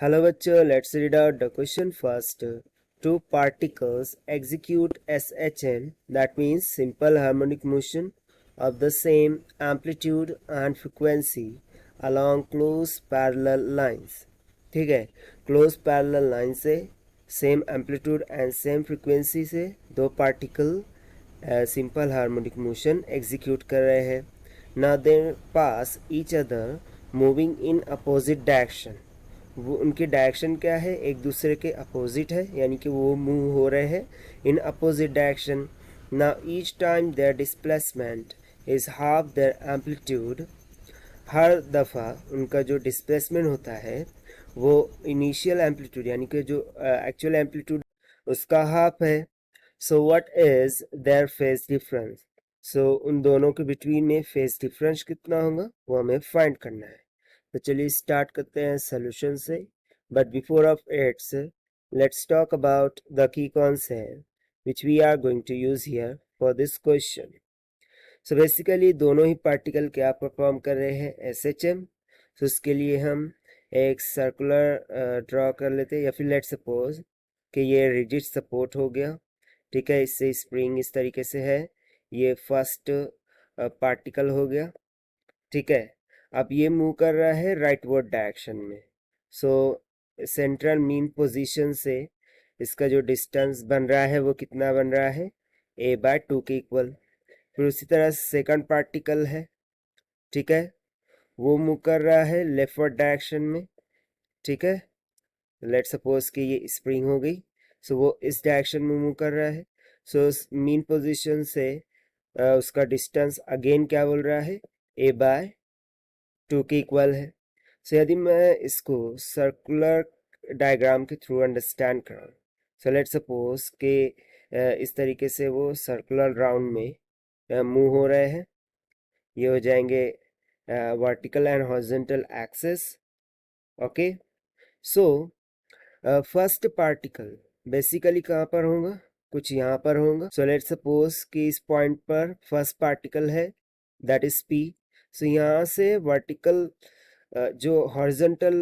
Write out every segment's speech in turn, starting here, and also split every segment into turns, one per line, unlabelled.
Hello bachcho, let's read out the question first. Two particles execute SHM, that means simple harmonic motion of the same amplitude and frequency along close parallel lines. ठीक है, close parallel line से same amplitude and same frequency से दो particle simple harmonic motion execute कर रहे हैं. Now they pass each other moving in opposite direction. वो उनकी डायरेक्शन क्या है, एक दूसरे के अपोजिट है, यानी कि वो मूव हो रहे हैं in opposite direction. Now each time their displacement is half their amplitude. हर दफ़ा उनका जो डिस्प्लेसमेंट होता है वो इनिशियल एम्पलीट्यूड यानी कि जो एक्चुअल एम्पलीट्यूड उसका हाफ है. So what is their phase difference. So उन दोनों के बिटवीन में फेज डिफरेंस कितना होगा वो हमें फाइंड करना है. तो चलिए स्टार्ट करते हैं सोल्यूशन से. But before of its let's talk about the key concept which we are going to use here for this question. So basically दोनों ही पार्टिकल क्या परफॉर्म कर रहे हैं, SHM. तो उसके लिए हम एक सर्कुलर ड्रॉ कर लेते हैं, या फिर लेट सपोज कि ये रिजिड सपोर्ट हो गया. ठीक है, इससे स्प्रिंग इस तरीके से है. ये फर्स्ट पार्टिकल हो गया. ठीक है, अब ये मूव कर रहा है राइटवर्ड डायरेक्शन में. सो सेंट्रल मीन पोजीशन से इसका जो डिस्टेंस बन रहा है वो कितना बन रहा है, a/2 के इक्वल. फिर उसी तरह सेकंड पार्टिकल है. ठीक है, वो मूव कर रहा है लेफ्टवर्ड डायरेक्शन में. ठीक है, लेट सपोज कि ये स्प्रिंग हो गई. सो वो इस डायरेक्शन में मूव कर रहा है. सो मीन पोजीशन से उसका डिस्टेंस अगेन क्या बोल रहा है, a/2 के इक्वल है. सो यदि मैं इसको सर्कुलर डायग्राम के थ्रू अंडरस्टैंड कराऊँ, सो लेट सपोज कि इस तरीके से वो सर्कुलर राउंड में मूव हो रहे हैं. ये हो जाएंगे vertical and horizontal axis. Okay, so first particle basically कहाँ पर होगा, कुछ यहाँ पर होगा. सो लेट सपोज कि इस पॉइंट पर फर्स्ट पार्टिकल है, दैट इज P. सो यहाँ से वर्टिकल जो हॉरिजॉन्टल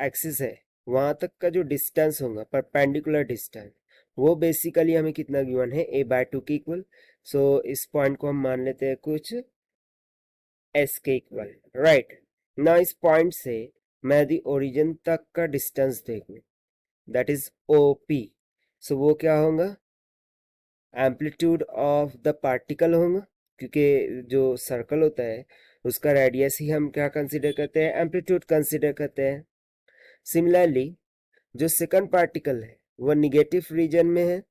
एक्सिस है वहाँ तक का जो डिस्टेंस होगा, परपेंडिकुलर डिस्टेंस, वो बेसिकली हमें कितना गिवन है, a/2 के इक्वल. सो इस पॉइंट को हम मान लेते हैं कुछ S के इक्वल. राइट, ना इस पॉइंट से मैं यदि ओरिजिन तक का डिस्टेंस देखूं, दैट इज OP. सो वो क्या होगा, एम्पलीट्यूड ऑफ द पार्टिकल होगा, क्योंकि जो सर्कल होता है उसका रेडियस ही हम क्या कंसीडर करते हैं, एम्पलीट्यूड कंसीडर करते हैं. सिमिलरली जो सेकंड पार्टिकल है वो निगेटिव रीजन में है.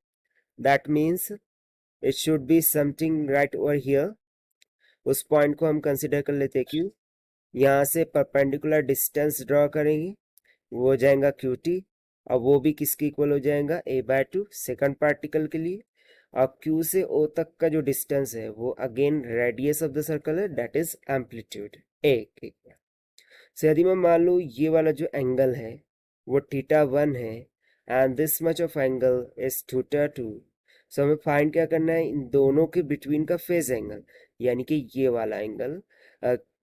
That means it should be something right over here. उस पॉइंट को हम कंसीडर कर लेते हैं Q. यहाँ से परपेंडिकुलर डिस्टेंस ड्रॉ करेंगे, वो हो जाएगा QT. अब वो भी किसके इक्वल हो जाएगा, a/2 सेकंड पार्टिकल के लिए. अब Q से O तक का जो डिस्टेंस है वो again radius of the circle है, दैट इज एम्पलीट्यूड A के इक्वल. सो यदि मैं मान लूँ ये वाला जो एंगल है वो θ1 है and this much of angle is θ2. So हमें फाइंड क्या करना है, इन दोनों के बिटवीन का फेज एंगल, यानी कि ये वाला एंगल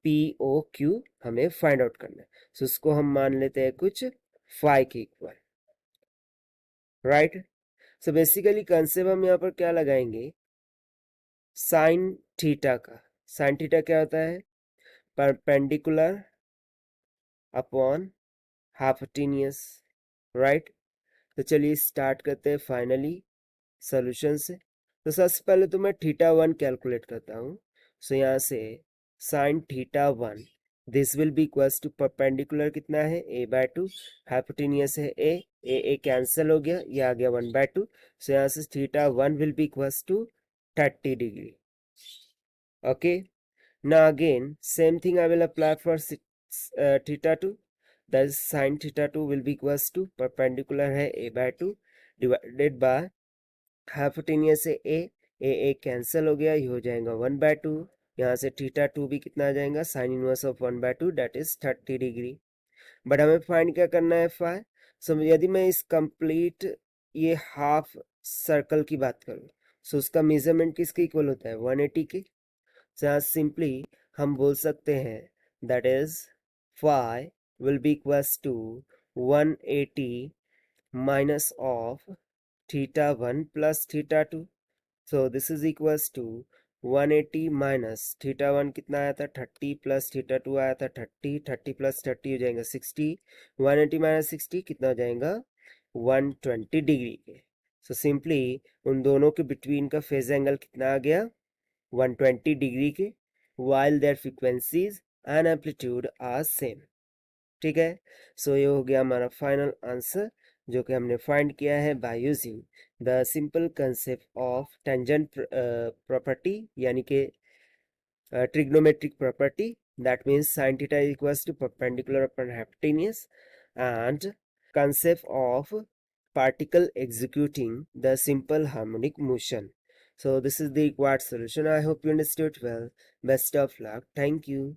POQ हमें फाइंड आउट करना है. सो उसको हम मान लेते हैं कुछ फाई के equal. Right, so basically concept हम यहाँ पर क्या लगाएंगे, साइन थीटा का. साइन थीटा क्या होता है, परपेंडिकुलर अपॉन हाइपोटेन्यूस. राइट, तो चलिए स्टार्ट करते हैं फाइनली सोल्यूशन से. तो सबसे पहले तो मैं θ1 कैलकुलेट करता हूँ. सो यहाँ से sine θ1 this will be equals to perpendicular कितना है, a/2, हाइपोटेन्यूस है a कैंसिल हो गया, ये आ गया 1/2. सो यहाँ से θ1 will be equals to 30 degree. Okay, now again same thing I will apply for θ2. that is sin θ2 will be equals to perpendicular है a/2 divided by हाइपोटेन्यूस है a कैंसिल हो गया, ये हो जाएगा 1/2. यहाँ से θ2 भी कितना आ जाएगा, sine inverse of 1/2 that is 30 degree. But हमें फाइंड क्या करना है, फाई. सो यदि मैं इस कंप्लीट ये हाफ सर्कल की बात करूँ, सो उसका मेजरमेंट किसके इक्वल होता है, 180 के. सो सिंपली हम बोल सकते हैं that is phi will be equals to 180 minus of theta 1 plus theta 2. So this is equals to 180 minus theta 1 कितना आया था 30 प्लस थीटा 2 आया था 30, 30 प्लस 30 हो जाएगा 60, 180 माइनस 60 कितना हो जाएगा 120 डिग्री के. सो सिंपली उन दोनों के बिटवीन का फेज एंगल कितना आ गया 120 डिग्री के, while their frequencies and amplitude are same. ठीक है. सो ये हो गया हमारा फाइनल आंसर जो कि हमने फाइंड किया है by using the simple concept of tangent property यानी कि trigonometric property, that means sin theta equals to perpendicular upon hypotenuse, and concept of particle executing the simple harmonic motion. So this is the required solution. I hope you understood well. Best of luck. Thank you.